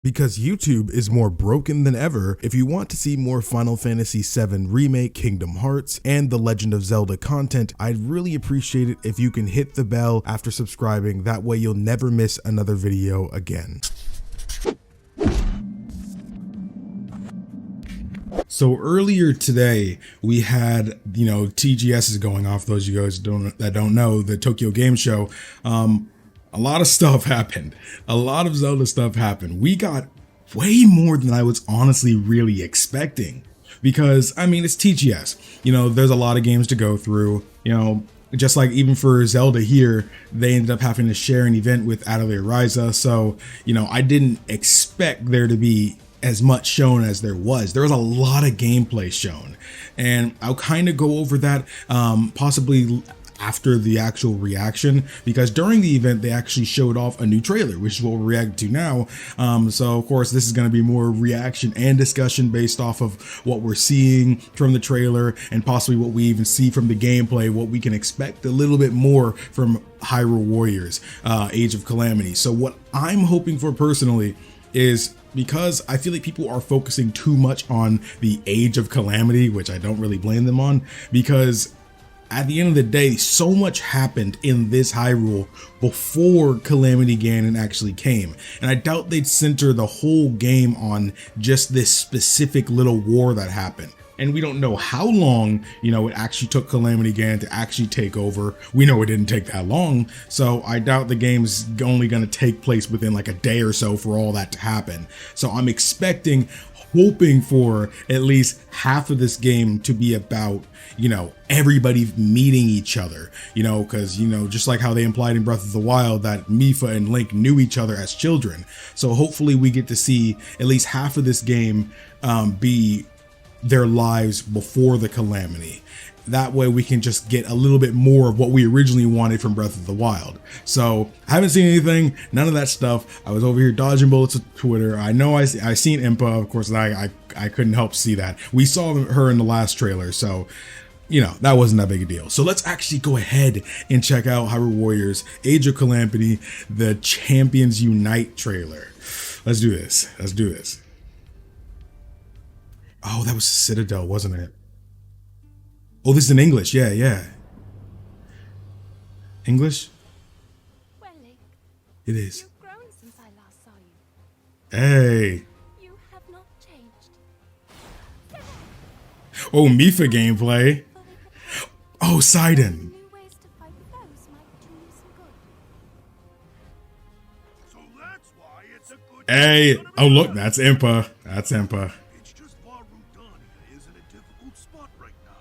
Because YouTube is more broken than ever, if you want to see more Final Fantasy VII Remake, Kingdom Hearts, and The Legend of Zelda content, I'd really appreciate it if you can hit the bell after subscribing. That way you'll never miss another video again. So earlier today, we had, TGS is going off. Those of you guys that don't know, the Tokyo Game Show. A lot of stuff happened. A lot of Zelda stuff happened. We got way more than I was honestly really expecting. Because, it's TGS. There's a lot of games to go through. Just like even for Zelda here, they ended up having to share an event with Atelier Ryza. So, I didn't expect there to be as much shown as there was. There was a lot of gameplay shown. And I'll kind of go over that possibly after the actual reaction, because during the event they actually showed off a new trailer, which is what we're reacting to now. So of course this is going to be more reaction and discussion based off of what we're seeing from the trailer and possibly what we even see from the gameplay, what we can expect a little bit more from Hyrule Warriors Age of Calamity. So what I'm hoping for personally is, because I feel like people are focusing too much on the Age of Calamity, which I don't really blame them on, because at the end of the day, so much happened in this Hyrule before Calamity Ganon actually came. And I doubt they'd center the whole game on just this specific little war that happened. And we don't know how long, it actually took Calamity Ganon to actually take over. We know it didn't take that long. So I doubt the game's only going to take place within like a day or so for all that to happen. So I'm hoping for at least half of this game to be about, everybody meeting each other, because, just like how they implied in Breath of the Wild that Mipha and Link knew each other as children. So hopefully we get to see at least half of this game be their lives before the Calamity. That way we can just get a little bit more of what we originally wanted from Breath of the Wild. So I haven't seen anything, none of that stuff. I was over here dodging bullets with Twitter. I know I seen Impa, of course, and I couldn't help see that. We saw her in the last trailer, so that wasn't that big a deal. So let's actually go ahead and check out Hyrule Warriors Age of Calamity, the Champions Unite trailer. Let's do this. Oh, that was Citadel, wasn't it? Oh, this is in English. Yeah. English? Well, Link, it is. you've grown since I last saw you. Hey. You have not changed. Oh, Mipha gameplay. Oh, Sidon. New ways to fight foes might do you some good. So that's why it's a good. Hey. Oh, look, that's Impa. It's just far Rudania is in a difficult spot right now.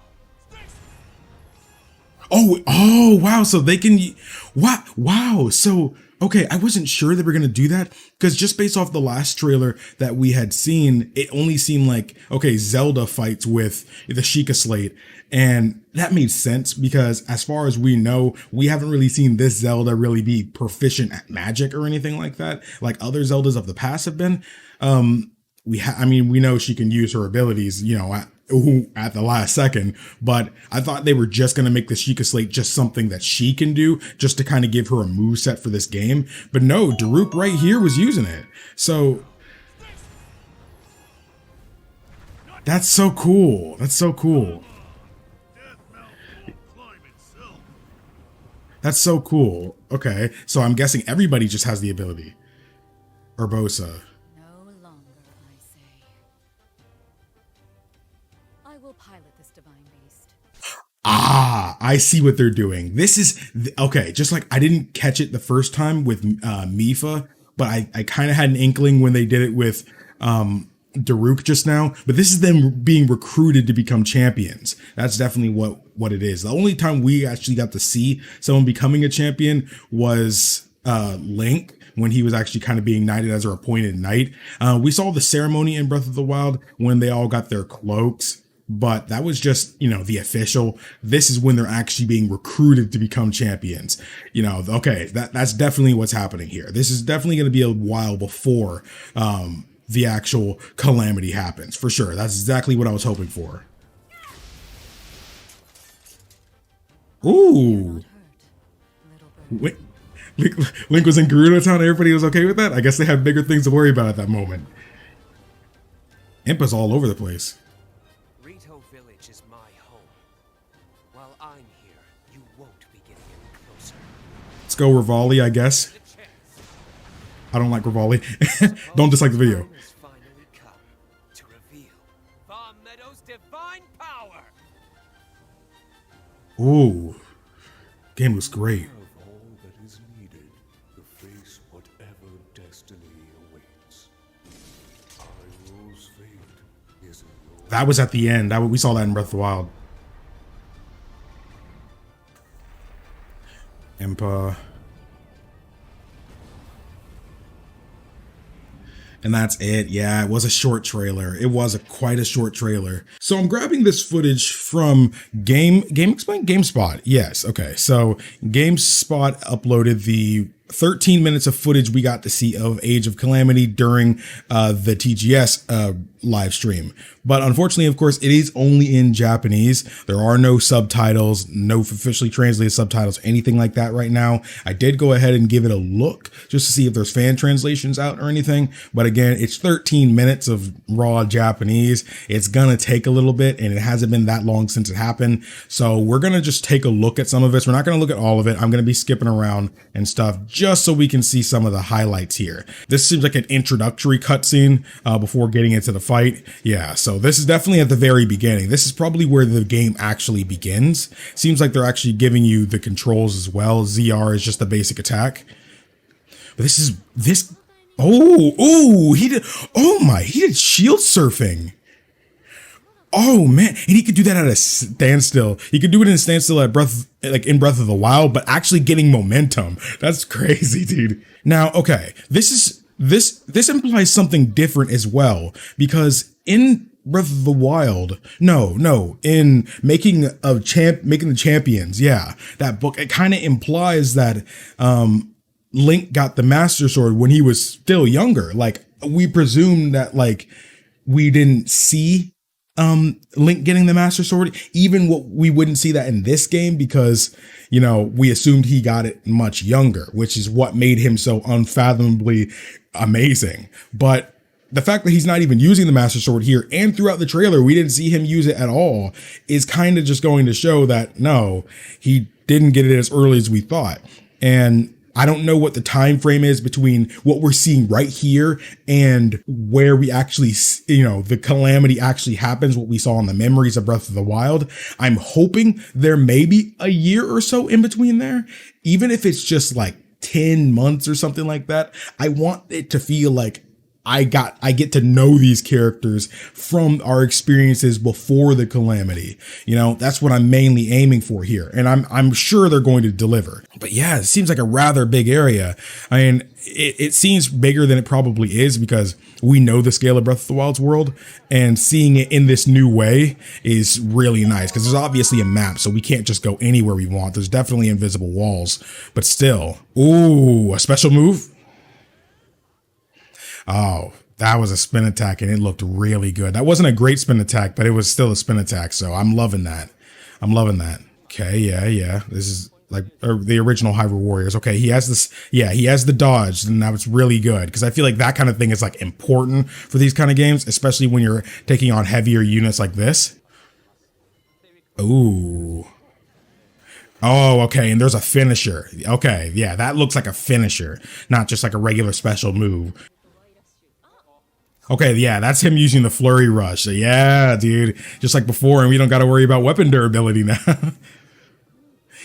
Oh, wow. So they can, wow. So, okay, I wasn't sure they were going to do that, because just based off the last trailer that we had seen, it only seemed like, okay, Zelda fights with the Sheikah Slate. And that made sense, because as far as we know, we haven't really seen this Zelda really be proficient at magic or anything like that, like other Zeldas of the past have been. We know she can use her abilities, at the last second, but I thought they were just going to make the Sheikah Slate just something that she can do, just to kind of give her a moveset for this game. But no, Daruk right here was using it. So that's so cool. That's so cool. Okay, so I'm guessing everybody just has the ability. Urbosa. No longer, I say. I will pilot this divine beast. Ah, I see what they're doing. This is, okay, just like I didn't catch it the first time with Mipha, but I kind of had an inkling when they did it with Daruk just now, but this is them being recruited to become champions. That's definitely what it is. The only time we actually got to see someone becoming a champion was Link, when he was actually kind of being knighted as our appointed knight. We saw the ceremony in Breath of the Wild when they all got their cloaks, but that was just, the official. This is when they're actually being recruited to become champions. Okay, that's definitely what's happening here. This is definitely going to be a while before the actual Calamity happens, for sure. That's exactly what I was hoping for. Ooh. Wait, Link was in Gerudo Town. Everybody was okay with that. I guess they had bigger things to worry about at that moment. Impa's all over the place. Rito Village is my home. While I'm here, you won't be getting any closer. Let's go Rivali, I guess. I don't like Rivali. Don't dislike the video. Time has finally come to reveal Farm Meadow's divine power. Ooh. Game looks great. Have all that is needed to face whatever destiny awaits. Hyrule's fate is in your That was at the end. We saw that in Breath of the Wild. Impa. And that's it. Yeah, it was a short trailer. It was quite a short trailer. So I'm grabbing this footage from GameSpot. Yes. Okay. So GameSpot uploaded the 13 minutes of footage we got to see of Age of Calamity during the TGS live stream. But unfortunately, of course, it is only in Japanese. There are no subtitles, no officially translated subtitles, anything like that right now. I did go ahead and give it a look just to see if there's fan translations out or anything. But again, it's 13 minutes of raw Japanese. It's going to take a little bit, and it hasn't been that long since it happened. So we're going to just take a look at some of this. We're not going to look at all of it. I'm going to be skipping around and stuff just so we can see some of the highlights here. This seems like an introductory cutscene before getting into the fight. Yeah, so this is definitely at the very beginning. This is probably where the game actually begins. Seems like they're actually giving you the controls as well. ZR is just the basic attack. But he did shield surfing. Oh man, and he could do that at a standstill. He could do it in a standstill at in Breath of the Wild, but actually getting momentum. That's crazy, dude. Now, okay, this implies something different as well, because in Breath of the Wild, in making the champions, yeah, that book, it kind of implies that Link got the Master Sword when he was still younger. Like, we presume that, like, we didn't see Link getting the Master Sword, we wouldn't see that in this game because, we assumed he got it much younger, which is what made him so unfathomably amazing. But the fact that he's not even using the Master Sword here, and throughout the trailer, we didn't see him use it at all, is kind of just going to show that, no, he didn't get it as early as we thought. And I don't know what the time frame is between what we're seeing right here and where we actually, the calamity actually happens, what we saw in the memories of Breath of the Wild. I'm hoping there may be a year or so in between there, even if it's just like 10 months or something like that. I want it to feel like I get to know these characters from our experiences before the calamity. That's what I'm mainly aiming for here. And I'm sure they're going to deliver. But yeah, it seems like a rather big area. I mean, it seems bigger than it probably is because we know the scale of Breath of the Wild's world, and seeing it in this new way is really nice because there's obviously a map, so we can't just go anywhere we want. There's definitely invisible walls, but still. Ooh, a special move. Oh, that was a spin attack and it looked really good. That wasn't a great spin attack, but it was still a spin attack. So I'm loving that. Okay. Yeah. This is like the original Hyrule Warriors. Okay. He has this. Yeah, he has the dodge, and that was really good because I feel like that kind of thing is like important for these kind of games, especially when you're taking on heavier units like this. Ooh. Oh, okay. And there's a finisher. Okay. Yeah. That looks like a finisher, not just like a regular special move. Okay, yeah, that's him using the flurry rush. So yeah, dude, just like before, and we don't got to worry about weapon durability now.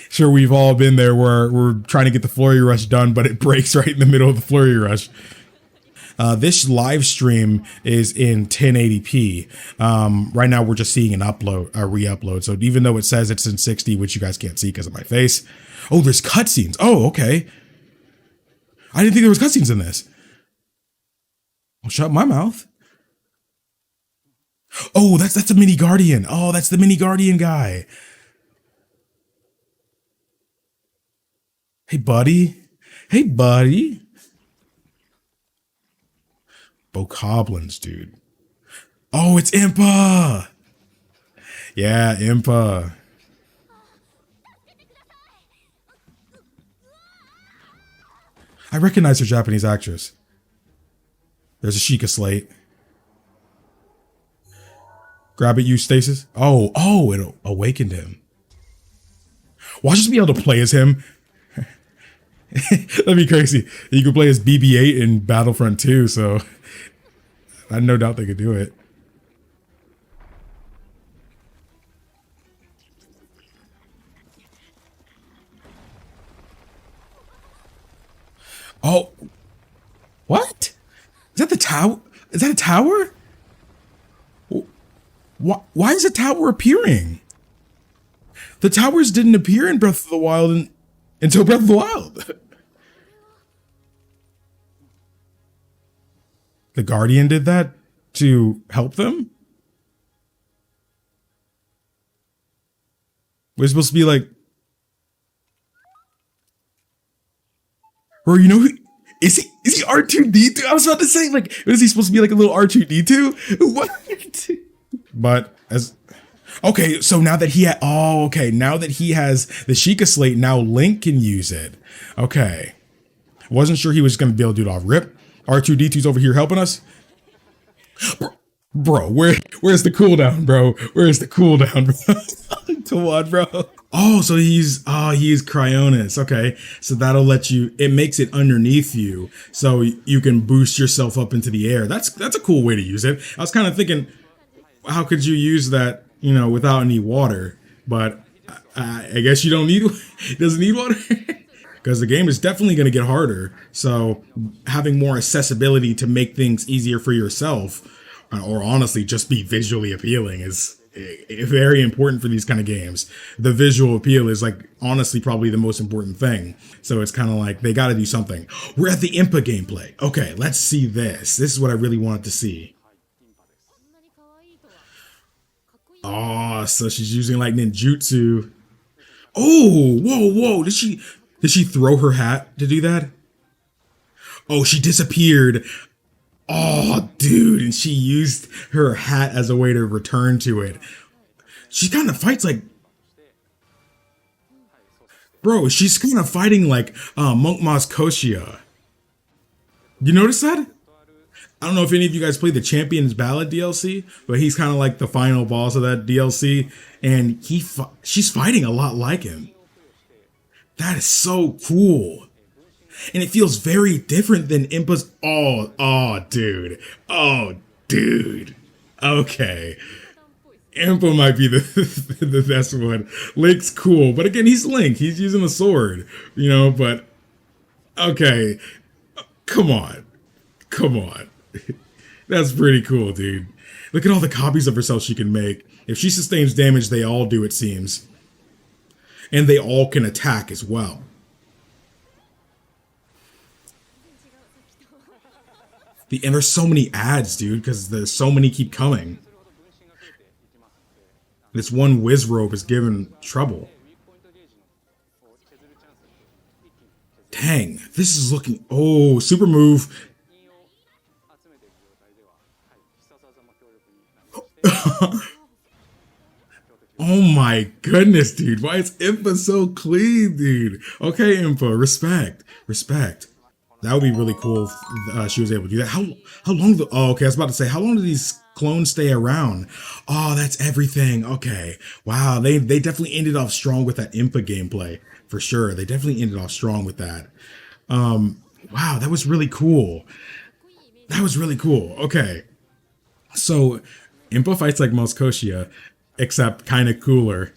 Sure, we've all been there where we're trying to get the flurry rush done, but it breaks right in the middle of the flurry rush. This live stream is in 1080p. Right now, we're just seeing a re-upload. So even though it says it's in 60, which you guys can't see because of my face. Oh, there's cutscenes. Oh, okay. I didn't think there was cutscenes in this. Well, shut my mouth. Oh, that's a mini guardian. Oh, that's the mini guardian guy. Hey, buddy. Bokoblins, dude. Oh, it's Impa. Yeah, Impa. I recognize her Japanese actress. There's a Sheikah slate. Grab it, you stasis. Oh, it awakened him. Watch us be able to play as him. That'd be crazy. You could play as BB-8 in Battlefront 2, so I have no doubt they could do it. Oh, what? Is that the tower? Is that a tower? Why is a tower appearing? The towers didn't appear in Breath of the Wild until Breath of the Wild. The Guardian did that to help them? We're supposed to be like, bro, you know who is he? Is he R2D2? I was about to say, like, is he supposed to be like a little R2D2? What? But as okay, so now that he now that he has the Sheikah slate, now Link can use it. Okay, wasn't sure he was gonna be able to do it off rip. R2D2's over here helping us. Bro, where's the cooldown, bro? Where's the cooldown, bro? Come on, bro. Oh, so he's Cryonis. Okay, so that'll let you. It makes it underneath you, so you can boost yourself up into the air. That's a cool way to use it. I was kind of thinking, how could you use that, you know, without any water? But I guess you don't need. It doesn't need water. Because the game is definitely going to get harder. So having more accessibility to make things easier for yourself, or honestly just be visually appealing, is very important for these kind of games. The visual appeal is like honestly probably the most important thing. So it's kind of like they got to do something. We're at the Impa gameplay. Okay, let's see this. This is what I really wanted to see. Oh, so she's using like ninjutsu. Oh, whoa. Did she throw her hat to do that? Oh, she disappeared. Oh, dude. And she used her hat as a way to return to it. She kind of fights like... Bro, she's kind of fighting like Monk Moss Koshia. You notice that? I don't know if any of you guys played the Champion's Ballad DLC, but he's kind of like the final boss of that DLC. And she's fighting a lot like him. That is so cool. And it feels very different than Impa's. Oh, dude. Okay. Impa might be the best one. Link's cool. But again, he's Link. He's using a sword, you know, but okay. Come on. That's pretty cool, dude. Look at all the copies of herself she can make. If she sustains damage, they all do, it seems. And they all can attack as well. And there's so many ads, dude, because there's so many keep coming. This one Wizrobe is giving trouble. Dang, this is looking... Oh, super move. Oh my goodness, dude. Why is Impa so clean, dude? Okay, Impa, respect. That would be really cool if she was able to do that. How long... okay, I was about to say, how long do these clones stay around? Oh, that's everything. Okay. Wow, they definitely ended off strong with that Impa gameplay. For sure. They definitely ended off strong with that. Wow, that was really cool. Okay. So, Impa fights like Moskoshia, except kind of cooler.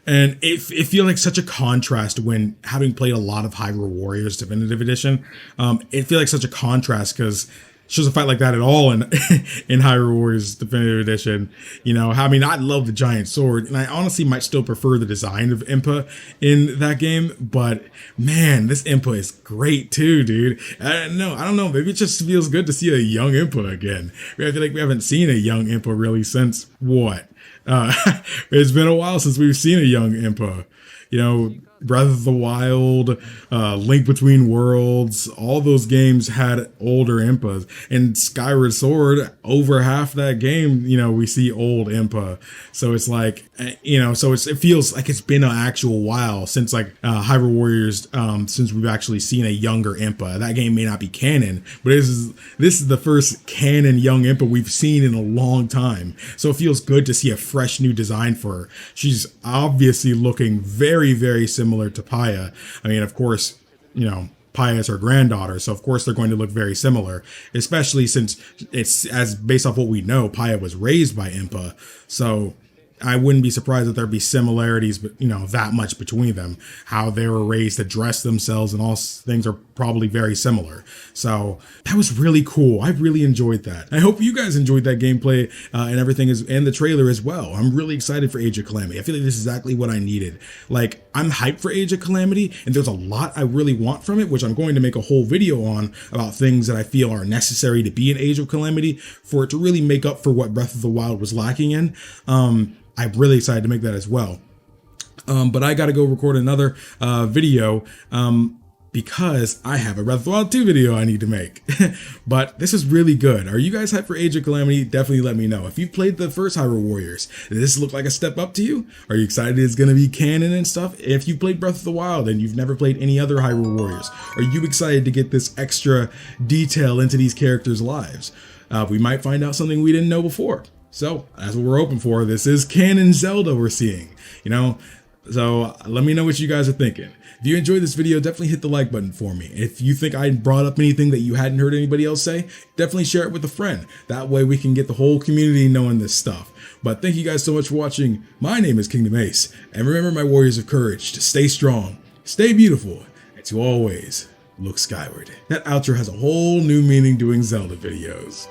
And it feels like such a contrast when having played a lot of Hyrule Warriors Definitive Edition. It feels like such a contrast because she doesn't fight like that at all in Hyrule Warriors Definitive Edition. You know, I mean, I love the giant sword, and I honestly might still prefer the design of Impa in that game. But man, this Impa is great too, dude. I don't know. Maybe it just feels good to see a young Impa again. I feel like we haven't seen a young Impa really since what? It's been a while since we've seen a young Impa. You know, Breath of the Wild, Link Between Worlds, all those games had older Impas. And Skyward Sword, over half that game, we see old Impa. So it's like, so it feels like it's been an actual while since like Hyrule Warriors, since we've actually seen a younger Impa. That game may not be canon, but this is the first canon young Impa we've seen in a long time. So it feels good to see a fresh new design for her. She's obviously looking very, very similar to Paya. I mean, of course, Paya is her granddaughter, so of course they're going to look very similar, especially since it's, as based off what we know, Paya was raised by Impa. So I wouldn't be surprised that there'd be similarities, but that much between them. How they were raised to dress themselves and all things are probably very similar. So that was really cool. I really enjoyed that. I hope you guys enjoyed that gameplay and everything and the trailer as well. I'm really excited for Age of Calamity. I feel like this is exactly what I needed. Like, I'm hyped for Age of Calamity, and there's a lot I really want from it, which I'm going to make a whole video on about things that I feel are necessary to be in Age of Calamity for it to really make up for what Breath of the Wild was lacking in. I'm really excited to make that as well. But I got to go record another video because I have a Breath of the Wild 2 video I need to make. But this is really good. Are you guys hyped for Age of Calamity? Definitely let me know. If you played the first Hyrule Warriors, does this look like a step up to you? Are you excited it's going to be canon and stuff? If you played Breath of the Wild and you've never played any other Hyrule Warriors, are you excited to get this extra detail into these characters' lives? We might find out something we didn't know before. So that's what we're hoping for. This is canon Zelda we're seeing, so let me know what you guys are thinking. If you enjoyed this video, definitely hit the like button for me. If you think I brought up anything that you hadn't heard anybody else say, definitely share it with a friend. That way we can get the whole community knowing this stuff. But thank you guys so much for watching. My name is KingdomAce, and remember, my warriors of courage, to stay strong, stay beautiful, and to always look skyward. That outro has a whole new meaning doing Zelda videos.